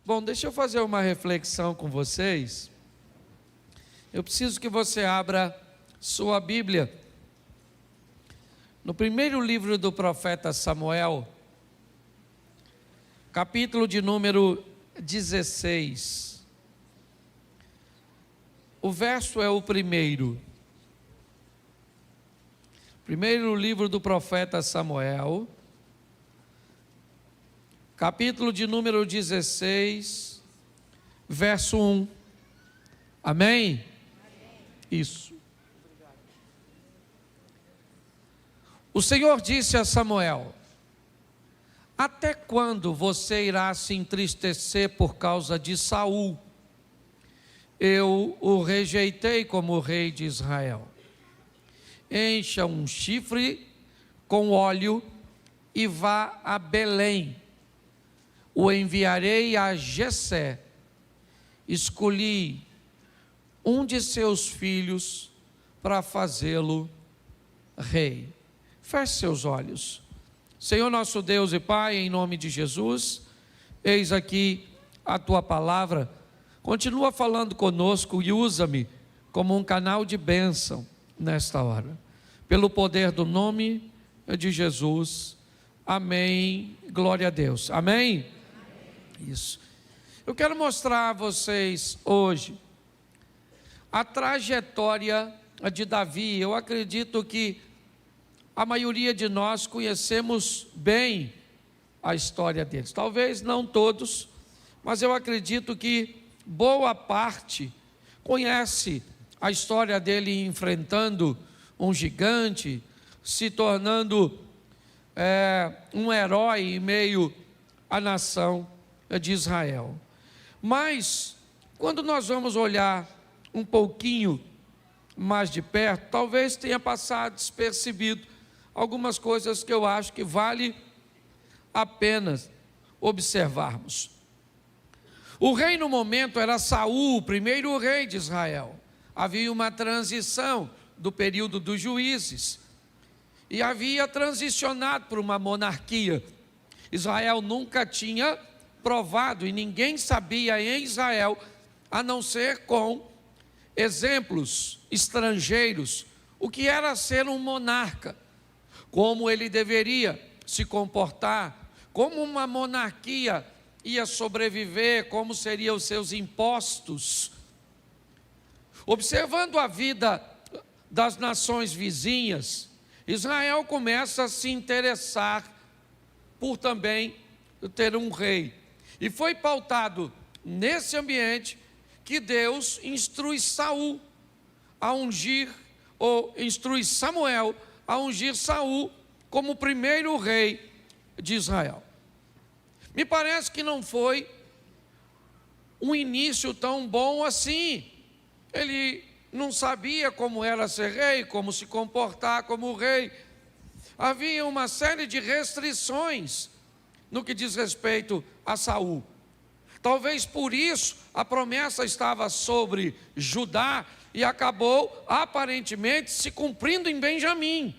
Bom, deixa eu fazer uma reflexão com vocês. Eu preciso que você abra sua Bíblia no primeiro livro do profeta Samuel, capítulo de número 16. O verso é o primeiro. Primeiro livro do profeta Samuel, capítulo de número 16, verso 1. Amém? Isso. O Senhor disse a Samuel: até quando você irá se entristecer por causa de Saul? Eu o rejeitei como rei de Israel. Encha um chifre com óleo e vá a Belém. O enviarei a Jessé. Escolhi um de seus filhos para fazê-lo rei. Feche seus olhos. Senhor nosso Deus e Pai, em nome de Jesus, eis aqui a Tua palavra. Continua falando conosco e usa-me como um canal de bênção nesta hora. Pelo poder do nome de Jesus. Amém. Glória a Deus. Amém? Isso. Eu quero mostrar a vocês hoje a trajetória de Davi. Eu acredito que a maioria de nós conhecemos bem a história deles. Talvez não todos, mas eu acredito que boa parte conhece a história dele enfrentando um gigante, se tornando um herói em meio à nação de Israel. Mas, quando nós vamos olhar um pouquinho mais de perto, talvez tenha passado despercebido algumas coisas que eu acho que vale a pena observarmos. O rei no momento era Saul, o primeiro rei de Israel. Havia uma transição do período dos juízes e havia transicionado para uma monarquia. Israel nunca tinha provado, e ninguém sabia em Israel, a não ser com exemplos estrangeiros, o que era ser um monarca, como ele deveria se comportar, como uma monarquia ia sobreviver, como seriam os seus impostos. Observando a vida das nações vizinhas, Israel começa a se interessar por também ter um rei. E foi pautado nesse ambiente que Deus instrui Saul a ungir, ou instrui Samuel a ungir Saul como o primeiro rei de Israel. Me parece que não foi um início tão bom assim. Ele não sabia como era ser rei, como se comportar como rei. Havia uma série de restrições no que diz respeito a Saul. Talvez por isso a promessa estava sobre Judá e acabou aparentemente se cumprindo em Benjamim.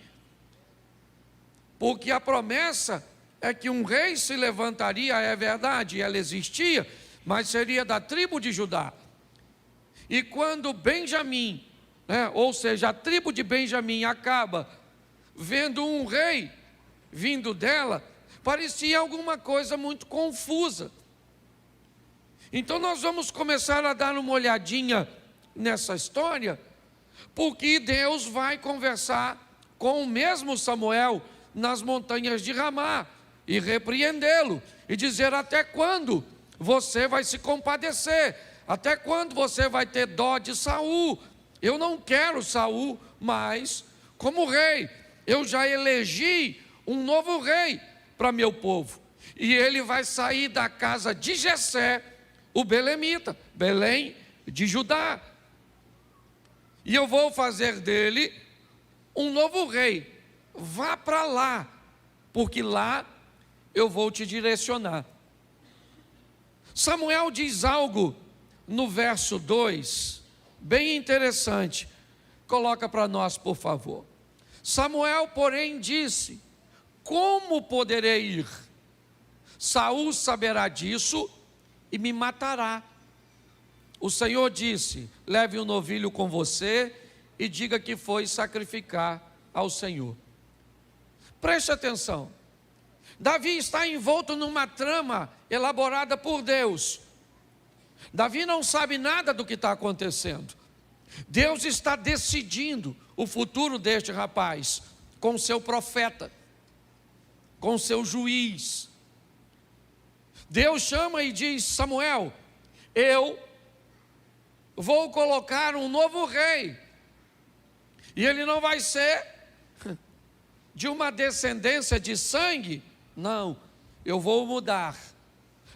Porque a promessa é que um rei se levantaria, é verdade, ela existia, mas seria da tribo de Judá. E quando Benjamim, ou seja, a tribo de Benjamim acaba vendo um rei vindo dela, parecia alguma coisa muito confusa. Então nós vamos começar a dar uma olhadinha nessa história, porque Deus vai conversar com o mesmo Samuel nas montanhas de Ramá e repreendê-lo e dizer: até quando você vai se compadecer? Até quando você vai ter dó de Saul? Eu não quero Saul mais como rei. Eu já elegi um novo rei para meu povo. E ele vai sair da casa de Jessé, o belemita, Belém de Judá. E eu vou fazer dele um novo rei. Vá para lá, porque lá eu vou te direcionar. Samuel diz algo no verso 2, bem interessante. Coloca para nós, por favor. Samuel, porém, disse: como poderei ir? Saul saberá disso e me matará. O Senhor disse: leve um novilho com você e diga que foi sacrificar ao Senhor. Preste atenção. Davi está envolto numa trama elaborada por Deus. Davi não sabe nada do que está acontecendo. Deus está decidindo o futuro deste rapaz com seu profeta, com seu juiz. Deus chama e diz: Samuel, eu vou colocar um novo rei, e ele não vai ser de uma descendência de sangue, não, eu vou mudar.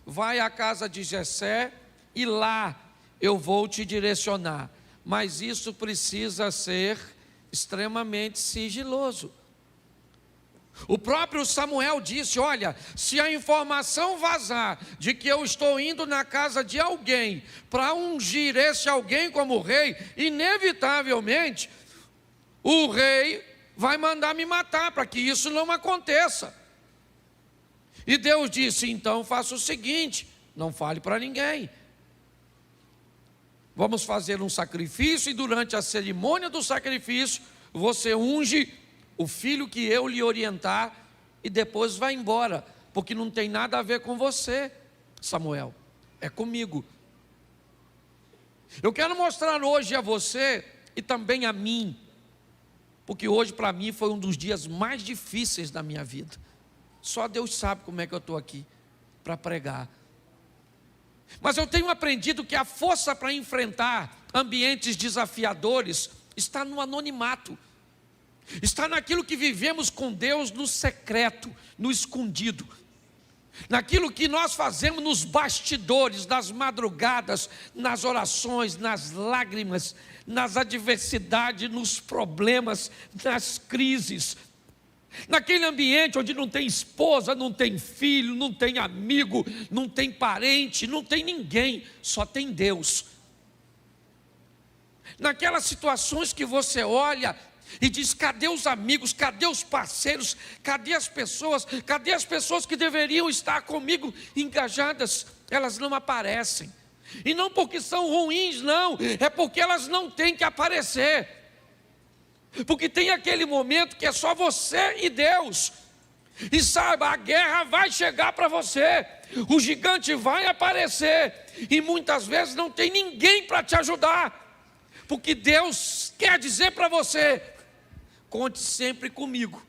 Vai à casa de Jessé e lá eu vou te direcionar, mas isso precisa ser extremamente sigiloso. O próprio Samuel disse: olha, se a informação vazar de que eu estou indo na casa de alguém para ungir esse alguém como rei, inevitavelmente o rei vai mandar me matar para que isso não aconteça. E Deus disse: então faça o seguinte, não fale para ninguém. Vamos fazer um sacrifício e durante a cerimônia do sacrifício você unge o filho que eu lhe orientar e depois vai embora, porque não tem nada a ver com você, Samuel, é comigo. Eu quero mostrar hoje a você e também a mim, porque hoje para mim foi um dos dias mais difíceis da minha vida. Só Deus sabe como é que eu estou aqui para pregar. Mas eu tenho aprendido que a força para enfrentar ambientes desafiadores está no anonimato. Está naquilo que vivemos com Deus no secreto, no escondido. Naquilo que nós fazemos nos bastidores, nas madrugadas, nas orações, nas lágrimas, nas adversidades, nos problemas, nas crises. Naquele ambiente onde não tem esposa, não tem filho, não tem amigo, não tem parente, não tem ninguém, só tem Deus. Naquelas situações que você olha e diz: cadê os amigos, cadê os parceiros, cadê as pessoas que deveriam estar comigo engajadas? Elas não aparecem, e não porque são ruins, não, é porque elas não têm que aparecer, porque tem aquele momento que é só você e Deus, e saiba, a guerra vai chegar para você, o gigante vai aparecer, e muitas vezes não tem ninguém para te ajudar, porque Deus quer dizer para você: conte sempre comigo,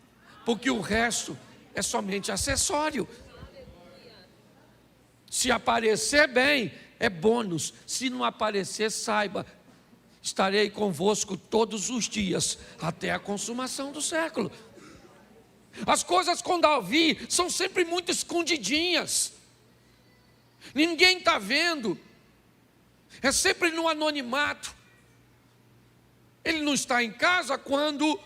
porque o resto é somente acessório. Se aparecer bem, é bônus. Se não aparecer, saiba, estarei convosco todos os dias, até a consumação do século. As coisas com Davi são sempre muito escondidinhas. Ninguém está vendo. É sempre no anonimato. Ele não está em casa quando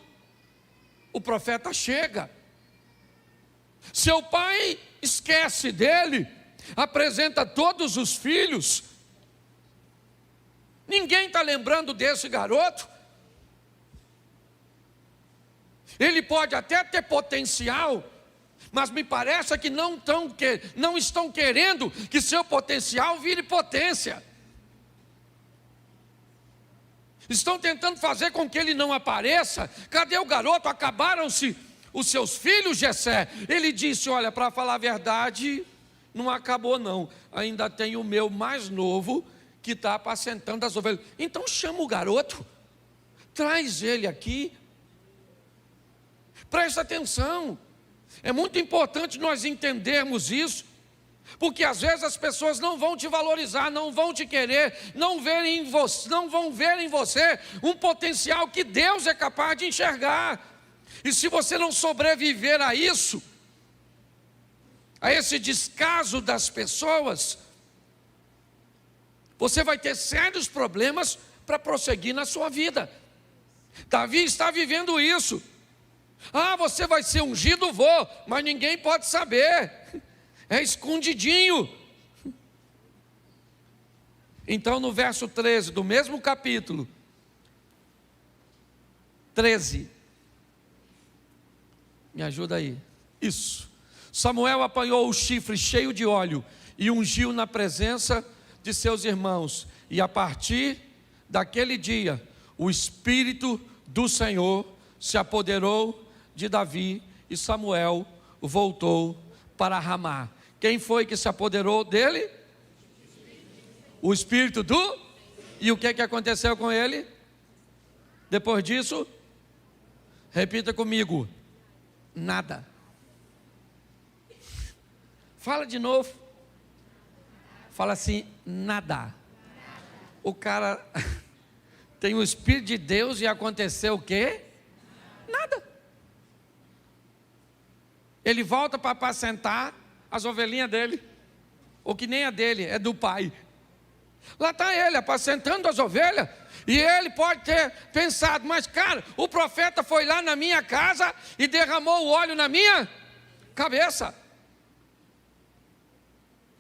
o profeta chega. Seu pai esquece dele, apresenta todos os filhos. Ninguém está lembrando desse garoto. Ele pode até ter potencial, mas me parece que não estão querendo que seu potencial vire potência. Estão tentando fazer com que ele não apareça. Cadê o garoto? Acabaram-se os seus filhos, Jessé? Ele disse: olha, para falar a verdade, não acabou não. Ainda tem o meu mais novo que está apacentando as ovelhas. Então chama o garoto, traz ele aqui. Presta atenção. É muito importante nós entendermos isso, porque às vezes as pessoas não vão te valorizar, não vão te querer, não vão ver em você um potencial que Deus é capaz de enxergar. E se você não sobreviver a isso, a esse descaso das pessoas, você vai ter sérios problemas para prosseguir na sua vida. Davi está vivendo isso. Ah, você vai ser ungido, vou, mas ninguém pode saber. É escondidinho. Então no verso 13 do mesmo capítulo 13, me ajuda aí, isso. Samuel apanhou o chifre cheio de óleo e ungiu na presença de seus irmãos. E a partir daquele dia, o Espírito do Senhor se apoderou de Davi e Samuel voltou para Ramá. Quem foi que se apoderou dele? O Espírito do... E o que aconteceu com ele? Depois disso, repita comigo: nada. Fala de novo. Fala assim: nada. O cara tem o Espírito de Deus e aconteceu o quê? Nada. Ele volta para apacentar as ovelhinhas dele, ou que nem a dele, é do pai. Lá está ele apacentando as ovelhas, e ele pode ter pensado: mas cara, o profeta foi lá na minha casa e derramou o óleo na minha cabeça.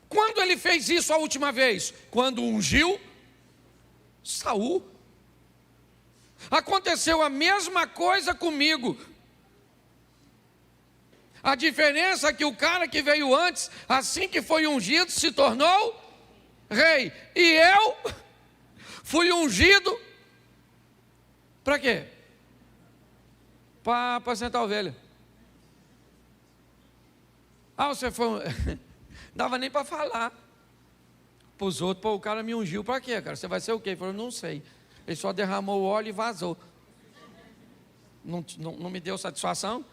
Quando ele fez isso a última vez? Quando ungiu Saul. Aconteceu a mesma coisa comigo. A diferença é que o cara que veio antes, assim que foi ungido, se tornou rei. E eu fui ungido para quê? Para apacentar a ovelha. Você foi... Dava nem para falar para os outros. O cara me ungiu para quê, cara? Você vai ser o quê? Ele falou: não sei. Ele só derramou o óleo e vazou. Não me deu satisfação.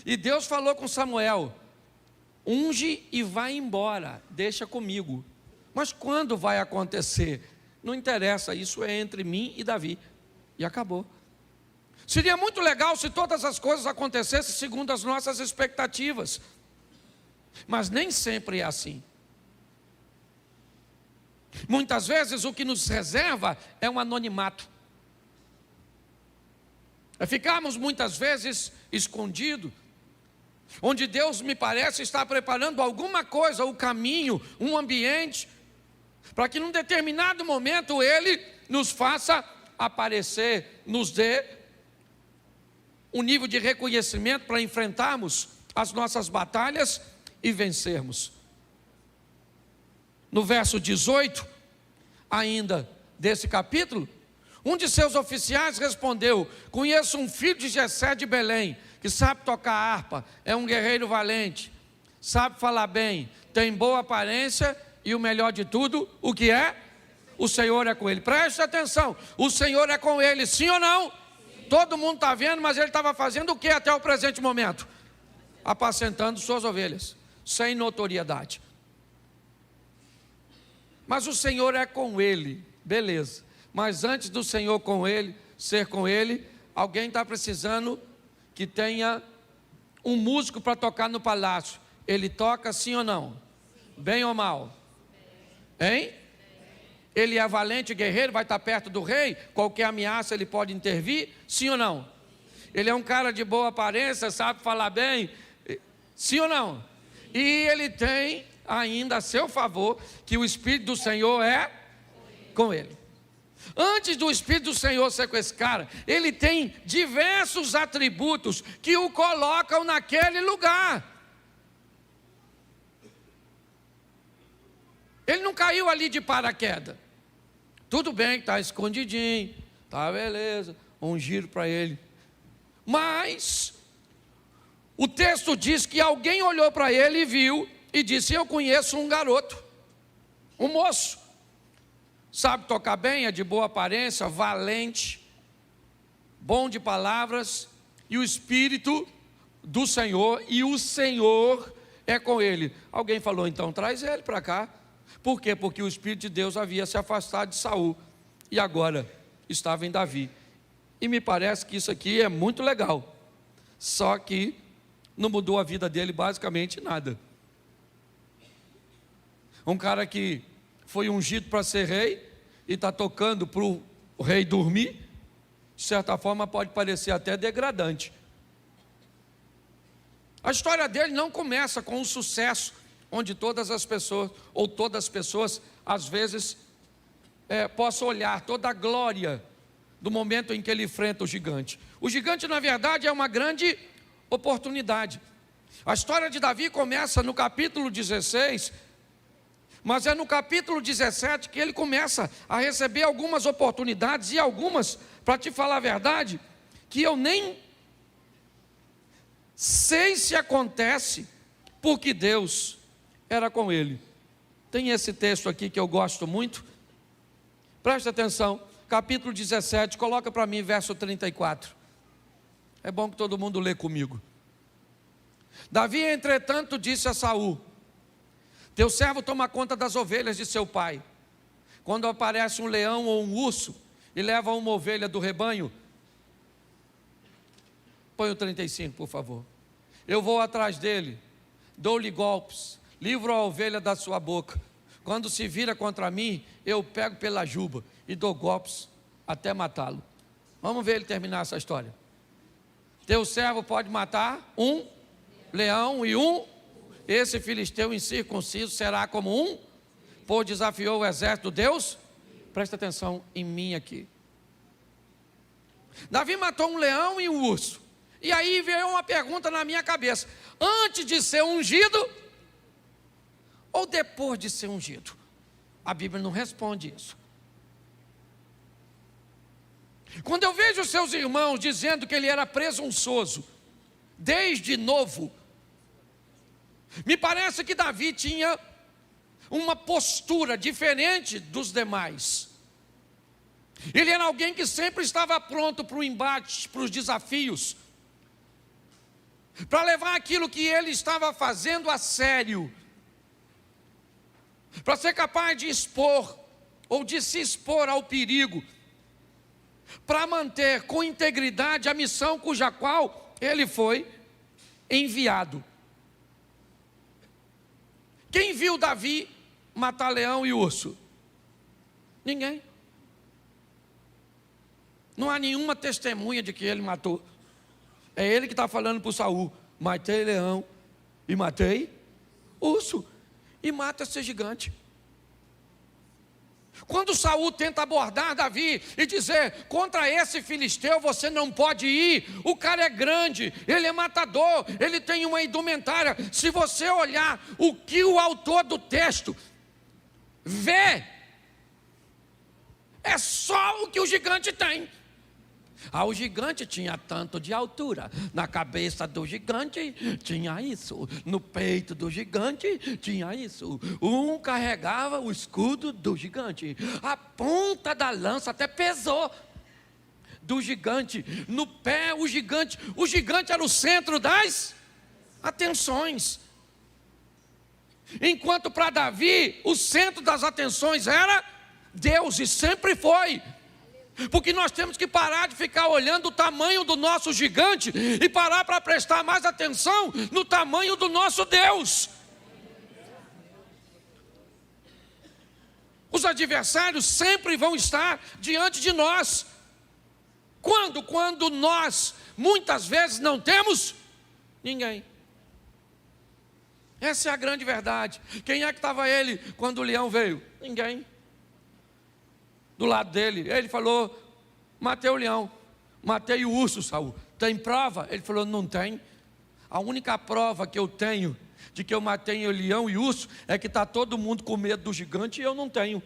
E Deus falou com Samuel: unge e vai embora, deixa comigo. Mas quando vai acontecer? Não interessa, isso é entre mim e Davi. E acabou. Seria muito legal se todas as coisas acontecessem segundo as nossas expectativas. Mas nem sempre é assim. Muitas vezes o que nos reserva é um anonimato. É ficarmos muitas vezes escondidos, onde Deus, me parece, está preparando alguma coisa, o caminho, um ambiente, para que num determinado momento Ele nos faça aparecer, nos dê um nível de reconhecimento para enfrentarmos as nossas batalhas e vencermos. No verso 18, ainda desse capítulo, um de seus oficiais respondeu: conheço um filho de Jessé de Belém, que sabe tocar harpa, é um guerreiro valente, sabe falar bem, tem boa aparência e o melhor de tudo, o que é? O Senhor é com ele. Preste atenção, o Senhor é com ele, sim ou não? Sim. Todo mundo está vendo, mas ele estava fazendo o que até o presente momento? Apacentando suas ovelhas, sem notoriedade. Mas o Senhor é com ele, beleza. Mas antes do Senhor com ele, ser com ele, alguém está precisando que tenha um músico para tocar no palácio. Ele toca sim ou não? Bem ou mal? Hein? Ele é valente, guerreiro, vai estar perto do rei, qualquer ameaça ele pode intervir, sim ou não? Ele é um cara de boa aparência, sabe falar bem, sim ou não? E ele tem ainda a seu favor que o Espírito do Senhor é com ele. Antes do Espírito do Senhor ser com esse cara, ele tem diversos atributos que o colocam naquele lugar. Ele não caiu ali de paraquedas. Tudo bem que está escondidinho, tá beleza, um giro para ele. Mas o texto diz que alguém olhou para ele e viu e disse: eu conheço um garoto, um moço, sabe tocar bem, é de boa aparência, valente, bom de palavras, e o Espírito do Senhor, e o Senhor é com ele. Alguém falou: então traz ele para cá. Por quê? Porque o Espírito de Deus havia se afastado de Saul e agora estava em Davi. E me parece que isso aqui é muito legal, só que não mudou a vida dele basicamente nada. Um cara que foi ungido para ser rei e está tocando para o rei dormir, de certa forma pode parecer até degradante. A história dele não começa com um sucesso, onde todas as pessoas, ou todas as pessoas, às vezes, possam olhar toda a glória do momento em que ele enfrenta o gigante. O gigante, na verdade, é uma grande oportunidade. A história de Davi começa no capítulo 16, mas é no capítulo 17 que ele começa a receber algumas oportunidades, e algumas, para te falar a verdade, que eu nem sei se acontece, porque Deus era com ele. Tem esse texto aqui que eu gosto muito, presta atenção, capítulo 17, coloca para mim verso 34, é bom que todo mundo lê comigo. Davi, entretanto, disse a Saul: teu servo toma conta das ovelhas de seu pai. Quando aparece um leão ou um urso e leva uma ovelha do rebanho, põe o 35, por favor. Eu vou atrás dele, dou-lhe golpes, livro a ovelha da sua boca. Quando se vira contra mim, eu pego pela juba e dou golpes até matá-lo. Vamos ver ele terminar essa história. Teu servo pode matar um leão e um. Esse filisteu incircunciso será como um, pois desafiou o exército de Deus. Presta atenção em mim aqui. Davi matou um leão e um urso. E aí veio uma pergunta na minha cabeça: antes de ser ungido ou depois de ser ungido? A Bíblia não responde isso. Quando eu vejo seus irmãos dizendo que ele era presunçoso desde novo, me parece que Davi tinha uma postura diferente dos demais. Ele era alguém que sempre estava pronto para o embate, para os desafios, para levar aquilo que ele estava fazendo a sério, para ser capaz de expor, ou de se expor ao perigo, para manter com integridade a missão cuja qual ele foi enviado. Quem viu Davi matar leão e urso? Ninguém. Não há nenhuma testemunha de que ele matou. É ele que está falando para o Saul: matei leão e matei urso, e mata esse gigante. Quando Saul tenta abordar Davi e dizer: contra esse filisteu você não pode ir, o cara é grande, ele é matador, ele tem uma indumentária. Se você olhar o que o autor do texto vê, é só o que o gigante tem. O gigante tinha tanto de altura, na cabeça do gigante tinha isso, no peito do gigante tinha isso. Um carregava o escudo do gigante, a ponta da lança até pesou do gigante, no pé o gigante era o centro das atenções. Enquanto para Davi o centro das atenções era Deus, e sempre foi. Porque nós temos que parar de ficar olhando o tamanho do nosso gigante e parar para prestar mais atenção no tamanho do nosso Deus. Os adversários sempre vão estar diante de nós. Quando? Quando nós, muitas vezes, não temos ninguém. Essa é a grande verdade. Quem é que estava ele quando o leão veio? Ninguém. Do lado dele, ele falou: matei o leão, matei o urso, Saul. Tem prova? Ele falou: não tem. A única prova que eu tenho de que eu matei o leão e o urso é que está todo mundo com medo do gigante e eu não tenho.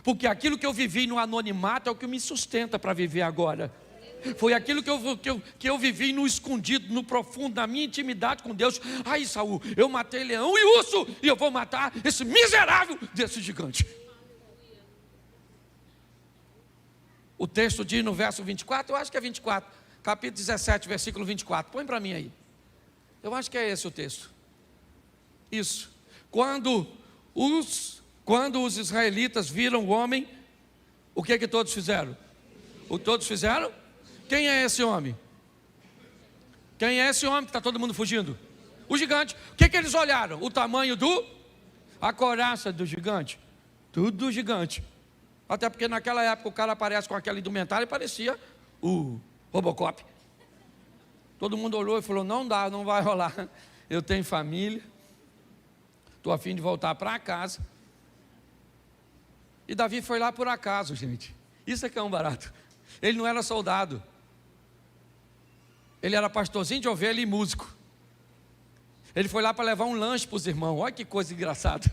Porque aquilo que eu vivi no anonimato é o que me sustenta para viver agora. Foi aquilo que eu vivi no escondido, no profundo, na minha intimidade com Deus. Aí, Saul, eu matei leão e urso e eu vou matar esse miserável desse gigante. O texto diz no verso 24, eu acho que é 24, capítulo 17, versículo 24. Põe para mim aí. Eu acho que é esse o texto. Isso. Quando os israelitas viram o homem, o que é que todos fizeram? O que todos fizeram? Quem é esse homem? Quem é esse homem que está todo mundo fugindo? O gigante. O que é que eles olharam? O tamanho a couraça do gigante. Tudo do gigante. Até porque naquela época o cara aparece com aquela indumentária e parecia o Robocop. Todo mundo olhou e falou: não dá, não vai rolar. Eu tenho família, estou a fim de voltar para casa. E Davi foi lá por acaso, gente. Isso é que é um barato. Ele não era soldado. Ele era pastorzinho de ovelha e músico. Ele foi lá para levar um lanche para os irmãos. Olha que coisa engraçada.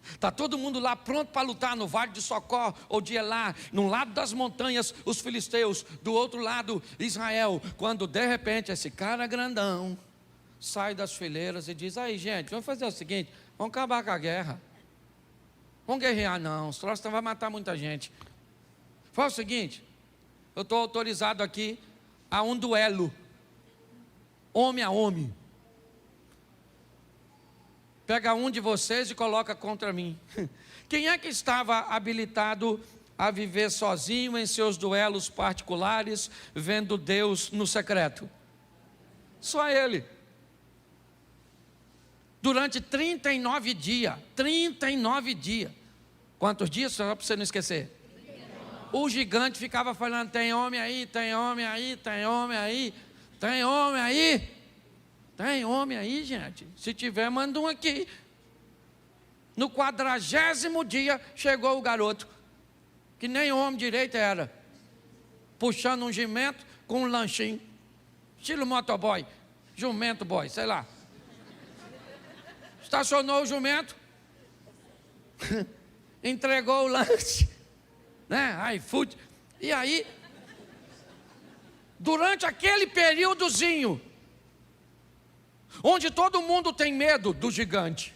Está todo mundo lá pronto para lutar no Vale de Socó ou de Elá, num lado das montanhas os filisteus, do outro lado Israel, quando de repente esse cara grandão sai das fileiras e diz: aí gente, vamos fazer o seguinte, vamos acabar com a guerra, vamos guerrear não, os troços vai matar muita gente. Faz o seguinte, eu estou autorizado aqui a um duelo, homem a homem. Pega um de vocês e coloca contra mim. Quem é que estava habilitado a viver sozinho em seus duelos particulares, vendo Deus no secreto? Só ele. Durante 39 dias. 39 dias. Quantos dias? Só para você não esquecer. O gigante ficava falando: tem homem aí, tem homem aí, tem homem aí, tem homem aí. Tem homem aí, gente? Se tiver, manda um aqui. No 40º dia, chegou o garoto, que nem homem direito era, puxando um jumento com um lanchinho, estilo motoboy, jumento boy, sei lá. Estacionou o jumento, entregou o lanche, né? iFood. E aí, durante aquele períodozinho, onde todo mundo tem medo do gigante,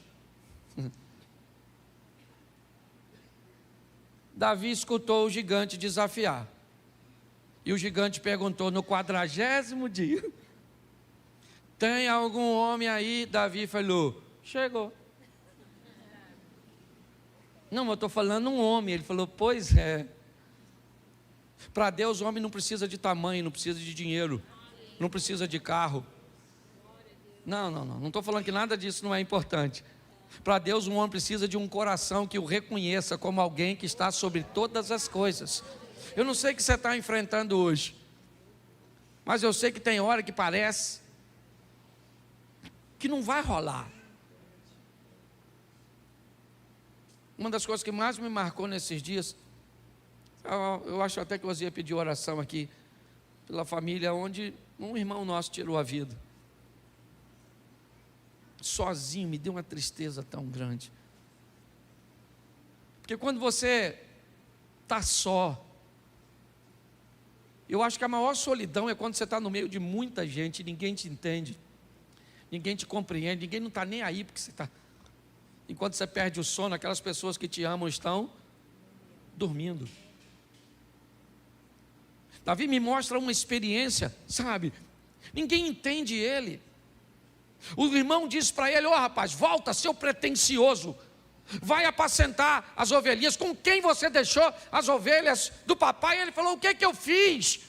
Davi escutou o gigante desafiar. E o gigante perguntou no 40º dia: tem algum homem aí? Davi falou: chegou. Não, eu estou falando um homem. Ele falou: pois é. Para Deus, o homem não precisa de tamanho, não precisa de dinheiro, não precisa de carro. Não estou falando que nada disso não é importante. Para Deus, um homem precisa de um coração que o reconheça como alguém que está sobre todas as coisas. Eu não sei o que você está enfrentando hoje, mas eu sei que tem hora que parece que não vai rolar. Uma das coisas que mais me marcou nesses dias, eu acho até que eu ia pedir oração aqui pela família onde um irmão nosso tirou a vida. Sozinho, me deu uma tristeza tão grande. Porque quando você está só, eu acho que a maior solidão é quando você está no meio de muita gente e ninguém te entende, ninguém te compreende, ninguém não está nem aí porque você está. Enquanto você perde o sono, aquelas pessoas que te amam estão dormindo. Davi me mostra uma experiência, sabe? Ninguém entende ele. O irmão diz para ele: ó rapaz, volta, seu pretensioso, vai apacentar as ovelhinhas. Com quem você deixou as ovelhas do papai? Ele falou: o que que eu fiz?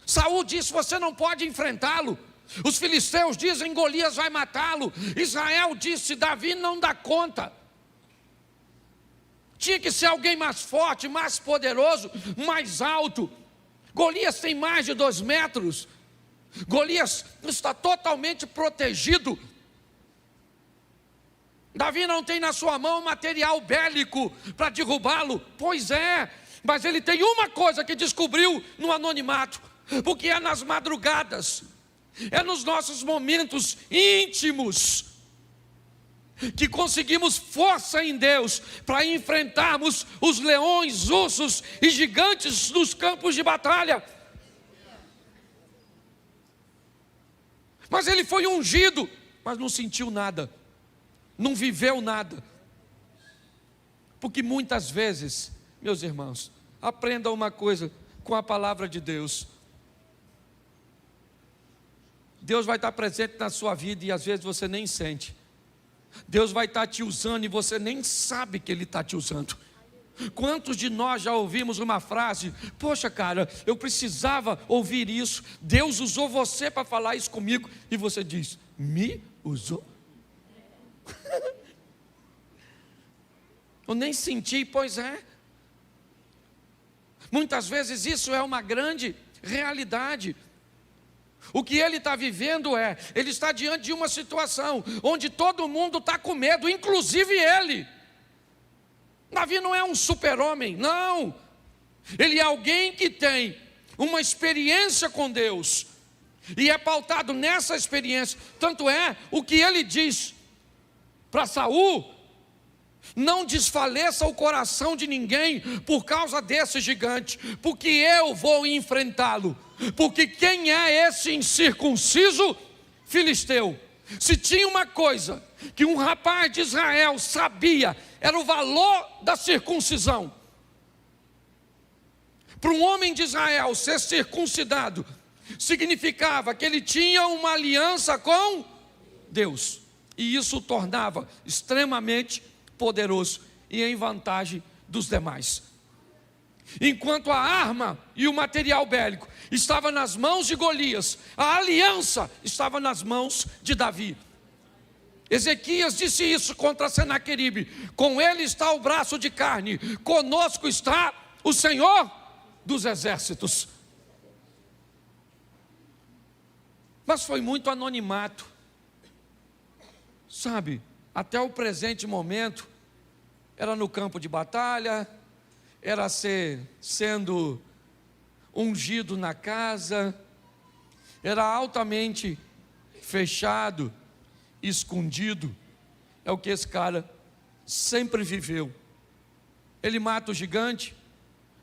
Saul disse: você não pode enfrentá-lo. Os filisteus dizem: Golias vai matá-lo. Israel disse: Davi não dá conta. Tinha que ser alguém mais forte, mais poderoso, mais alto. Golias tem mais de 2 metros. Golias está totalmente protegido. Davi não tem na sua mão material bélico para derrubá-lo. Pois é, mas ele tem uma coisa que descobriu no anonimato, porque é nas madrugadas, é nos nossos momentos íntimos que conseguimos força em Deus para enfrentarmos os leões, ursos e gigantes dos campos de batalha. Mas ele foi ungido, mas não sentiu nada, não viveu nada. Porque muitas vezes, meus irmãos, aprendam uma coisa com a palavra de Deus. Deus vai estar presente na sua vida e às vezes você nem sente. Deus vai estar te usando e você nem sabe que Ele está te usando. Quantos de nós já ouvimos uma frase: poxa cara, eu precisava ouvir isso, Deus usou você para falar isso comigo, e você diz: me usou? Eu nem senti. Pois é. Muitas vezes isso é uma grande realidade. O que ele está vivendo ele está diante de uma situação onde todo mundo está com medo, inclusive ele. Davi não é um super-homem, não. Ele é alguém que tem uma experiência com Deus. E é pautado nessa experiência. Tanto é o que ele diz para Saul: não desfaleça o coração de ninguém por causa desse gigante, porque eu vou enfrentá-lo. Porque quem é esse incircunciso filisteu? Se tinha uma coisa que um rapaz de Israel sabia, era o valor da circuncisão. Para um homem de Israel ser circuncidado significava que ele tinha uma aliança com Deus, e isso o tornava extremamente poderoso e em vantagem dos demais. Enquanto a arma e o material bélico estava nas mãos de Golias, a aliança estava nas mãos de Davi. Ezequias disse isso contra Senaqueribe: com ele está o braço de carne, conosco está o Senhor dos exércitos. Mas foi muito anonimato, sabe? Até o presente momento, era no campo de batalha, era sendo ungido na casa, era altamente fechado, escondido. É o que esse cara sempre viveu. Ele mata o gigante,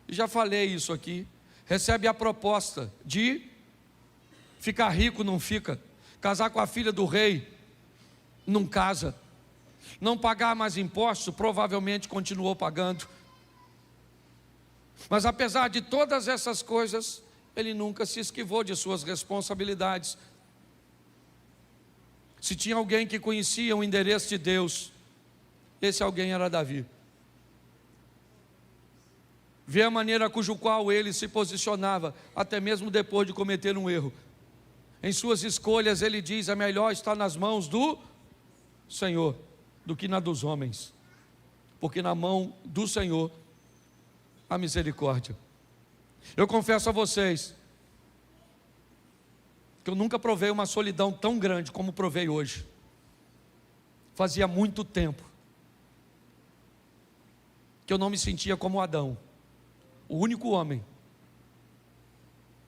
já falei isso aqui, recebe a proposta de ficar rico, não fica, casar com a filha do rei, não casa, não pagar mais impostos, provavelmente continuou pagando. Mas apesar de todas essas coisas, ele nunca se esquivou de suas responsabilidades. Se tinha alguém que conhecia o endereço de Deus, esse alguém era Davi. Vê a maneira cujo qual ele se posicionava, até mesmo depois de cometer um erro. Em suas escolhas ele diz: é melhor estar nas mãos do Senhor do que na dos homens, porque na mão do Senhor a misericórdia. Eu confesso a vocês que eu nunca provei uma solidão tão grande como provei hoje. Fazia muito tempo que eu não me sentia como Adão, o único homem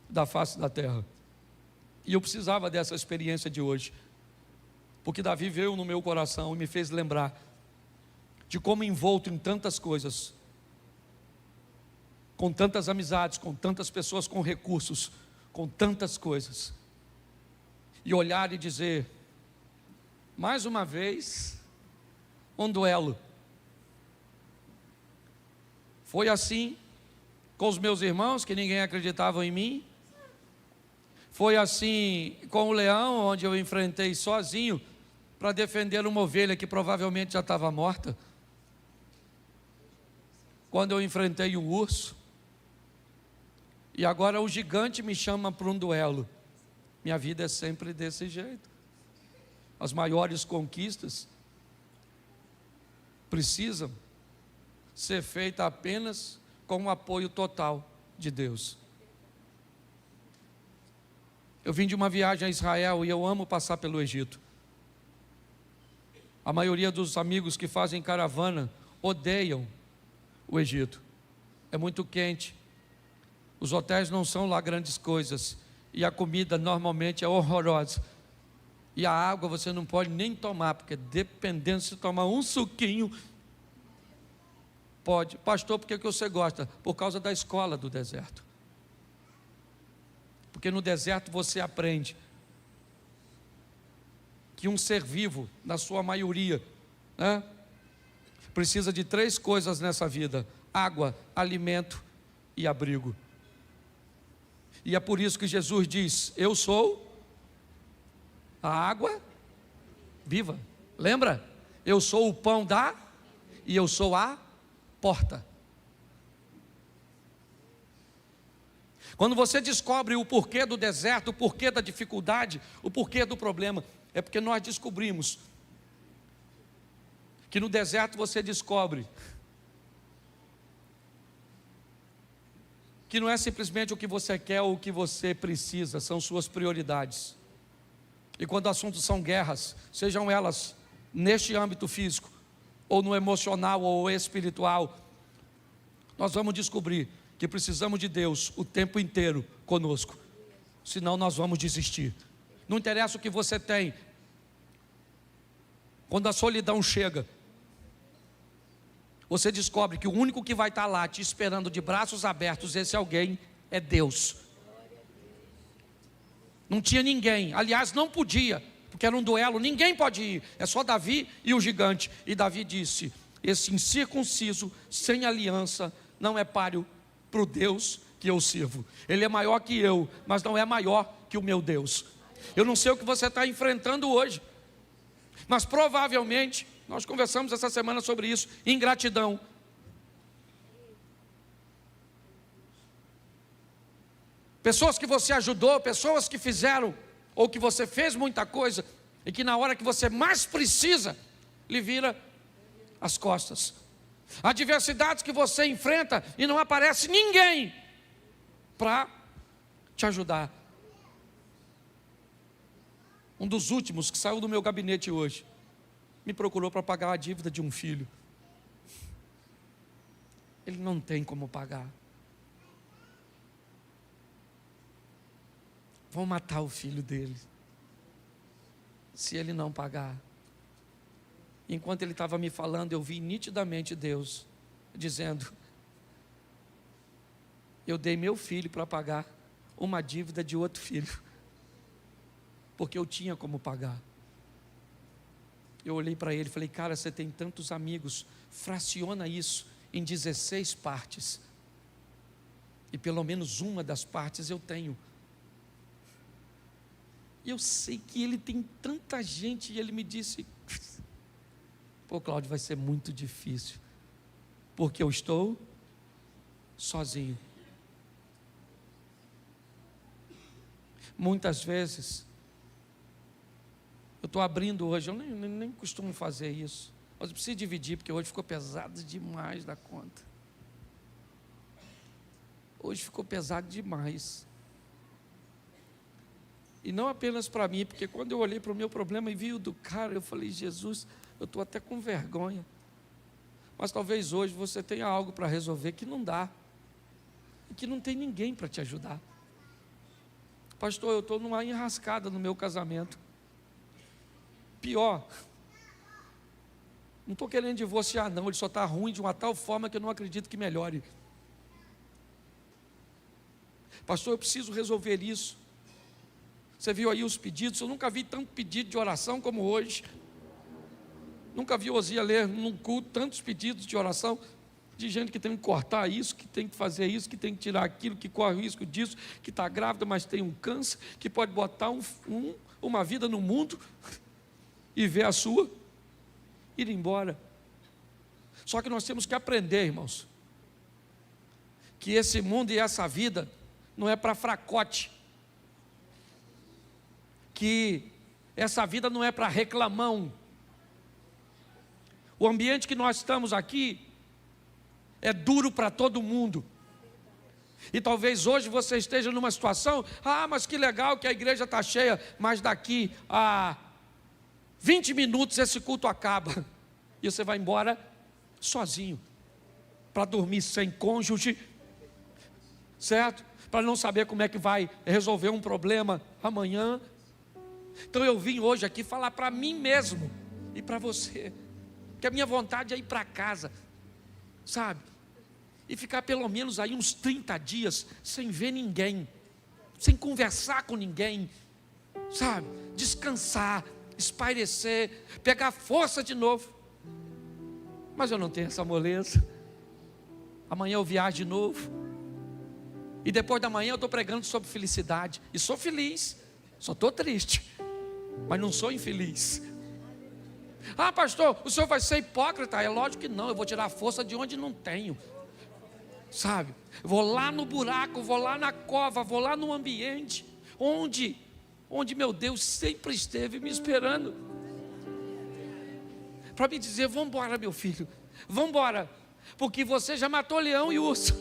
da face da terra. E eu precisava dessa experiência de hoje, porque Davi veio no meu coração e me fez lembrar de como envolto em tantas coisas, com tantas amizades, com tantas pessoas com recursos, com tantas coisas, e olhar e dizer: mais uma vez, um duelo. Foi assim com os meus irmãos, que ninguém acreditava em mim. Foi assim com o leão, onde eu enfrentei sozinho para defender uma ovelha que provavelmente já estava morta. Quando eu enfrentei um urso. E agora o gigante me chama para um duelo. Minha vida é sempre desse jeito. As maiores conquistas precisam ser feitas apenas com o apoio total de Deus. Eu vim de uma viagem a Israel e eu amo passar pelo Egito. A maioria dos amigos que fazem caravana odeiam o Egito. É muito quente. Os hotéis não são lá grandes coisas. E a comida normalmente é horrorosa. E a água você não pode nem tomar, porque dependendo se tomar um suquinho, pode. Pastor, por que você gosta? Por causa da escola do deserto. Porque no deserto você aprende que um ser vivo, na sua maioria, precisa de 3 coisas nessa vida: água, alimento e abrigo. E é por isso que Jesus diz: eu sou a água viva. Lembra? Eu sou o pão e eu sou a porta. Quando você descobre o porquê do deserto, o porquê da dificuldade, o porquê do problema, é porque nós descobrimos que no deserto você descobre que não é simplesmente o que você quer ou o que você precisa, são suas prioridades. E quando assuntos são guerras, sejam elas neste âmbito físico, ou no emocional ou espiritual, nós vamos descobrir que precisamos de Deus o tempo inteiro conosco. senão nós vamos desistir. Não interessa o que você tem, quando a solidão chega, você descobre que o único que vai estar lá te esperando de braços abertos, esse alguém é Deus. Não tinha ninguém, aliás não podia, porque era um duelo, ninguém pode ir, é só Davi e o gigante. E Davi disse: esse incircunciso, sem aliança, não é páreo para o Deus que eu sirvo. Ele é maior que eu, mas não é maior que o meu Deus. Eu não sei o que você está enfrentando hoje, mas provavelmente, nós conversamos essa semana sobre isso, ingratidão. Pessoas que você ajudou, pessoas que fizeram, ou que você fez muita coisa, e que na hora que você mais precisa, lhe vira as costas. Adversidades que você enfrenta e não aparece ninguém para te ajudar. Um dos últimos que saiu do meu gabinete hoje, me procurou para pagar a dívida de um filho. Ele não tem como pagar. Vão matar o filho dele, se ele não pagar. Enquanto ele estava me falando, eu vi nitidamente Deus dizendo: eu dei meu filho para pagar uma dívida de outro filho, porque eu tinha como pagar. Eu olhei para ele e falei: cara, você tem tantos amigos, fraciona isso em 16 partes, e pelo menos uma das partes eu tenho. E eu sei que ele tem tanta gente, e ele me disse: pô, Cláudio, vai ser muito difícil, porque eu estou sozinho. Muitas vezes, eu estou abrindo hoje, eu nem costumo fazer isso, mas eu preciso dividir, porque hoje ficou pesado demais da conta. Hoje ficou pesado demais. E não apenas para mim, porque quando eu olhei para o meu problema e vi o do cara, eu falei: Jesus, eu estou até com vergonha. Mas talvez hoje você tenha algo para resolver que não dá, e que não tem ninguém para te ajudar. Pastor, eu estou numa enrascada no meu casamento. Pior, não estou querendo divorciar não, ele só está ruim de uma tal forma que eu não acredito que melhore. Pastor, eu preciso resolver isso. Você viu aí os pedidos? Eu nunca vi tanto pedido de oração como hoje. Nunca vi Osia ler num culto tantos pedidos de oração, de gente que tem que cortar isso, que tem que fazer isso, que tem que tirar aquilo, que corre o risco disso, que está grávida, mas tem um câncer, que pode botar uma vida no mundo e ver a sua ir embora. Só que nós temos que aprender, irmãos, que esse mundo e essa vida não é para fracote, que essa vida não é para reclamão. O ambiente que nós estamos aqui é duro para todo mundo. E talvez hoje você esteja numa situação: ah, mas que legal que a igreja está cheia, mas daqui a 20 minutos esse culto acaba, e você vai embora sozinho, para dormir sem cônjuge, certo? Para não saber como é que vai resolver um problema amanhã. Então eu vim hoje aqui falar para mim mesmo e para você, que a minha vontade é ir para casa, sabe? E ficar pelo menos aí uns 30 dias sem ver ninguém, sem conversar com ninguém, sabe? Descansar, espairecer, pegar força de novo. Mas eu não tenho essa moleza. Amanhã eu viajo de novo, e depois da manhã eu estou pregando sobre felicidade, e sou feliz, só estou triste, mas não sou infeliz. Ah, pastor, o senhor vai ser hipócrita? É lógico que não, eu vou tirar força de onde não tenho, sabe? Vou lá no buraco, vou lá na cova, vou lá no ambiente onde meu Deus sempre esteve me esperando, para me dizer: vamos embora, meu filho, vamos embora, porque você já matou leão e urso,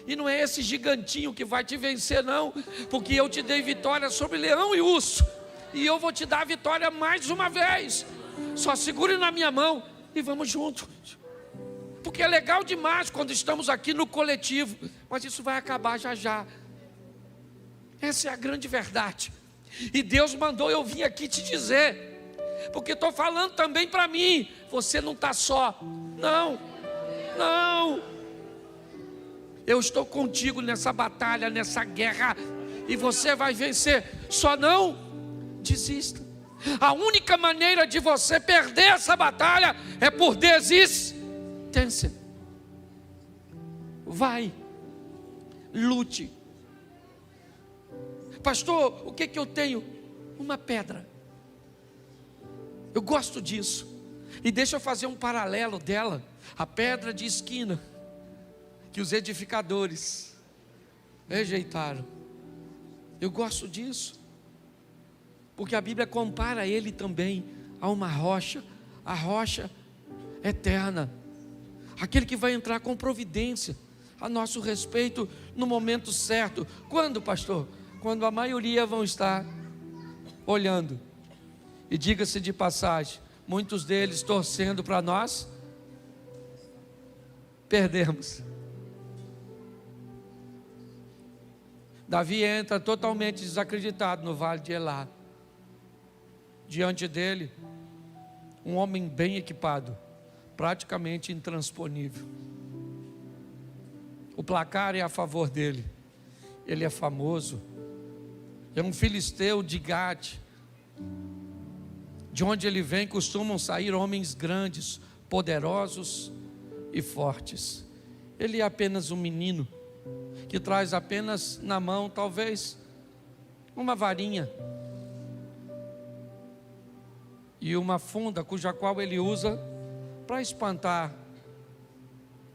e não é esse gigantinho que vai te vencer não, porque eu te dei vitória sobre leão e urso, e eu vou te dar a vitória mais uma vez. Só segure na minha mão e vamos juntos, porque é legal demais quando estamos aqui no coletivo, mas isso vai acabar já já. Essa é a grande verdade. E Deus mandou eu vir aqui te dizer, porque estou falando também para mim. Você não está só. Não, não. Eu estou contigo nessa batalha, nessa guerra, e você vai vencer. Só não desista. A única maneira de você perder essa batalha é por desistência. Vai, lute. Pastor, o que eu tenho? Uma pedra. Eu gosto disso. E deixa eu fazer um paralelo dela. A pedra de esquina que os edificadores rejeitaram. Eu gosto disso, porque a Bíblia compara ele também a uma rocha, a rocha eterna, aquele que vai entrar com providência a nosso respeito no momento certo. Quando, pastor? Quando a maioria vão estar olhando. E diga-se de passagem, muitos deles torcendo para nós perdermos. Davi entra totalmente desacreditado no vale de Elá. Diante dele, um homem bem equipado, praticamente intransponível. O placar é a favor dele. Ele é famoso. É um filisteu de Gade. De onde ele vem costumam sair homens grandes, poderosos e fortes. Ele é apenas um menino que traz apenas na mão, talvez, uma varinha e uma funda, cuja qual ele usa para espantar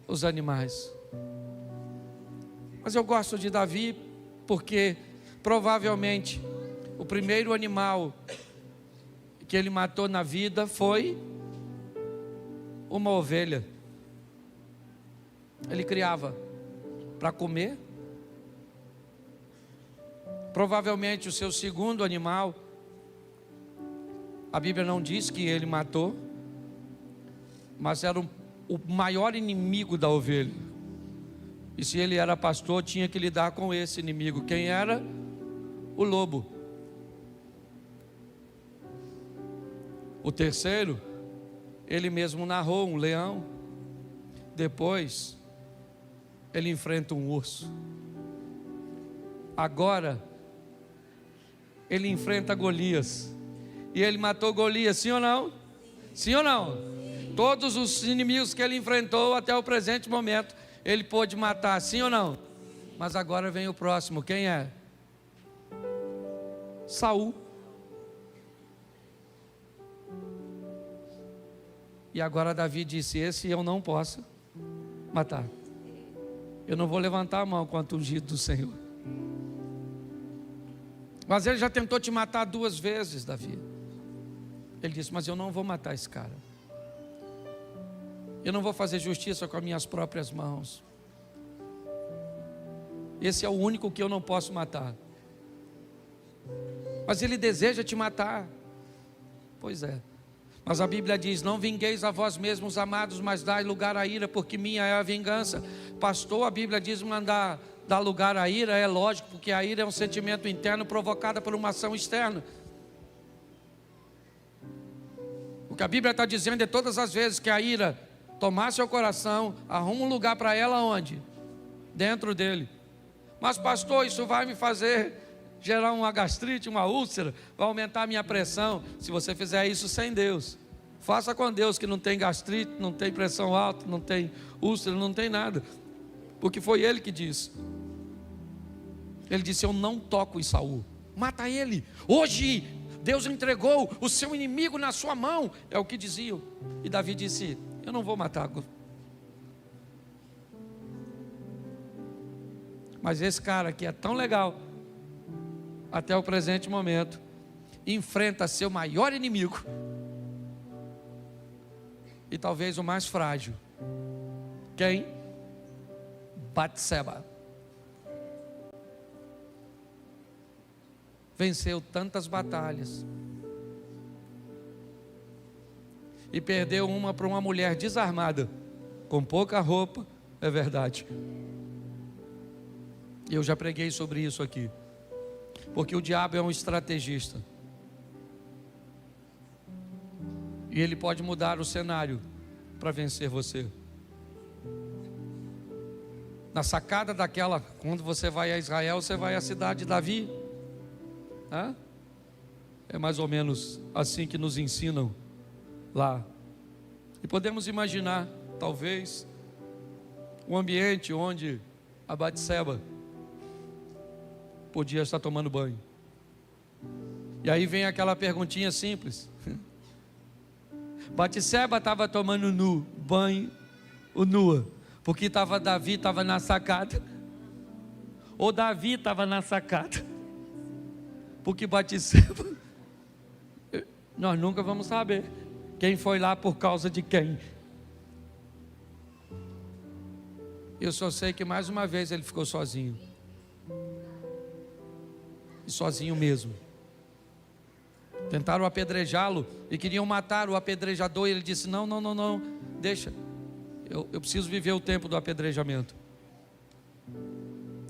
os animais. Mas eu gosto de Davi porque provavelmente o primeiro animal que ele matou na vida foi uma ovelha. Ele criava para comer. Provavelmente o seu segundo animal, a Bíblia não diz que ele matou, mas era o maior inimigo da ovelha. E se ele era pastor, tinha que lidar com esse inimigo. Quem era? O lobo. O terceiro, ele mesmo narrou, um leão. Depois, ele enfrenta um urso. Agora, ele enfrenta Golias. E ele matou Golias, sim ou não? Sim ou não? Todos os inimigos que ele enfrentou até o presente momento, ele pôde matar, sim ou não? Mas agora vem o próximo, quem é? Saul. E agora Davi disse: esse eu não posso matar. Eu não vou levantar a mão contra o ungido do Senhor. Mas ele já tentou te matar 2 vezes, Davi. Ele disse: mas eu não vou matar esse cara. Eu não vou fazer justiça com as minhas próprias mãos. Esse é o único que eu não posso matar. Mas ele deseja te matar. Pois é. Mas a Bíblia diz: não vingueis a vós mesmos, amados, mas dai lugar à ira, porque minha é a vingança. Pastor, a Bíblia diz mandar dar lugar à ira, é lógico, porque a ira é um sentimento interno provocado por uma ação externa. O que a Bíblia está dizendo é: todas as vezes que a ira tomar seu coração, arruma um lugar para ela onde? Dentro dele. Mas pastor, isso vai me fazer gerar uma gastrite, uma úlcera, vai aumentar a minha pressão. Se você fizer isso sem Deus, faça com Deus, que não tem gastrite, não tem pressão alta, não tem úlcera, não tem nada, porque foi Ele que disse. Ele disse: eu não toco em Saul, mata ele. Hoje Deus entregou o seu inimigo na sua mão, é o que diziam. E Davi disse: eu não vou matar. Mas esse cara aqui é tão legal, até o presente momento, enfrenta seu maior inimigo, e talvez o mais frágil. Quem? Batseba. Venceu tantas batalhas e perdeu uma para uma mulher desarmada, com pouca roupa, é verdade. E eu já preguei sobre isso aqui. Porque o diabo é um estrategista. E ele pode mudar o cenário para vencer você. Na sacada daquela, quando você vai a Israel, você vai à cidade de Davi. É mais ou menos assim que nos ensinam lá. E podemos imaginar, talvez, um ambiente onde a Batseba podia estar tomando banho. E aí vem aquela perguntinha simples. Batseba estava tomando banho nua, porque Davi estava na sacada, ou Davi estava na sacada, porque Batseba, nós nunca vamos saber quem foi lá por causa de quem. Eu só sei que mais uma vez ele ficou sozinho, e sozinho mesmo. Tentaram apedrejá-lo e queriam matar o apedrejador, e ele disse: não, deixa, eu preciso viver o tempo do apedrejamento.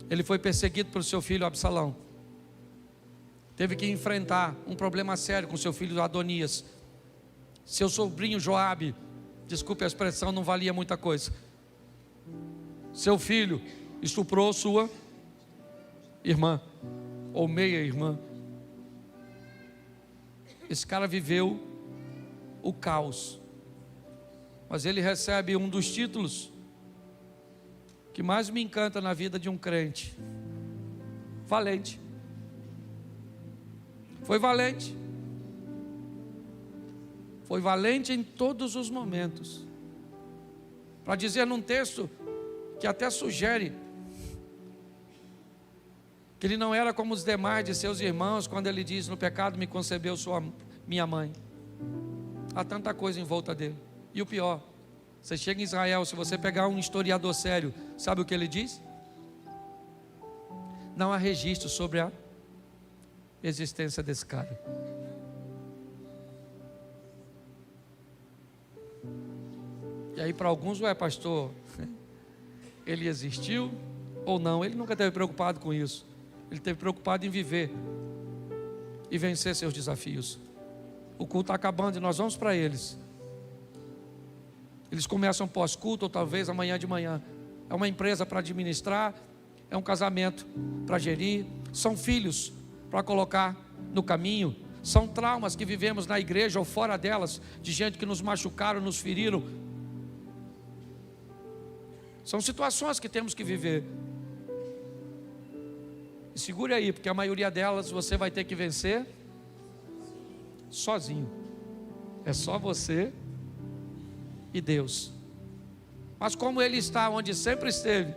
Ele foi perseguido pelo seu filho Absalão, teve que enfrentar um problema sério com seu filho Adonias. Seu sobrinho Joabe, desculpe a expressão, não valia muita coisa. Seu filho estuprou sua irmã, ou meia-irmã. Esse cara viveu o caos, mas ele recebe um dos títulos que mais me encanta na vida de um crente: valente. Foi valente. Foi valente em todos os momentos. Para dizer num texto que até sugere que ele não era como os demais de seus irmãos, quando ele diz: no pecado me concebeu minha mãe. Há tanta coisa em volta dele. E o pior, você chega em Israel, se você pegar um historiador sério, sabe o que ele diz? Não há registro sobre a existência desse cara. E aí para alguns, pastor, ele existiu ou não? Ele nunca esteve preocupado com isso. Ele esteve preocupado em viver e vencer seus desafios. O culto está acabando e nós vamos para eles. Eles começam pós-culto, ou talvez amanhã de manhã. É uma empresa para administrar, é um casamento para gerir, são filhos para colocar no caminho, são traumas que vivemos na igreja ou fora delas, de gente que nos machucaram, nos feriram. São situações que temos que viver. E segure aí, porque a maioria delas você vai ter que vencer sozinho. É só você e Deus. Mas como Ele está onde sempre esteve,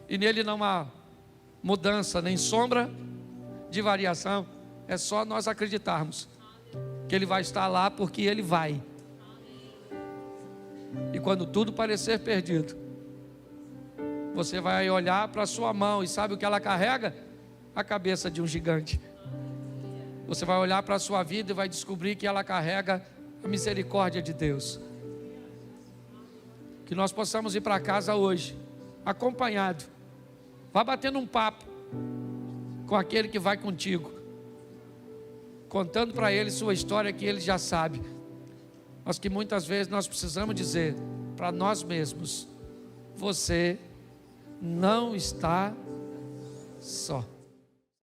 e nele não há mudança nem sombra de variação, é só nós acreditarmos que Ele vai estar lá, porque Ele vai. E quando tudo parecer perdido, você vai olhar para a sua mão e sabe o que ela carrega? A cabeça de um gigante. Você vai olhar para a sua vida e vai descobrir que ela carrega a misericórdia de Deus. Que nós possamos ir para casa hoje acompanhado. Vá batendo um papo com aquele que vai contigo, contando para ele sua história que ele já sabe, mas que muitas vezes nós precisamos dizer para nós mesmos: você não está só.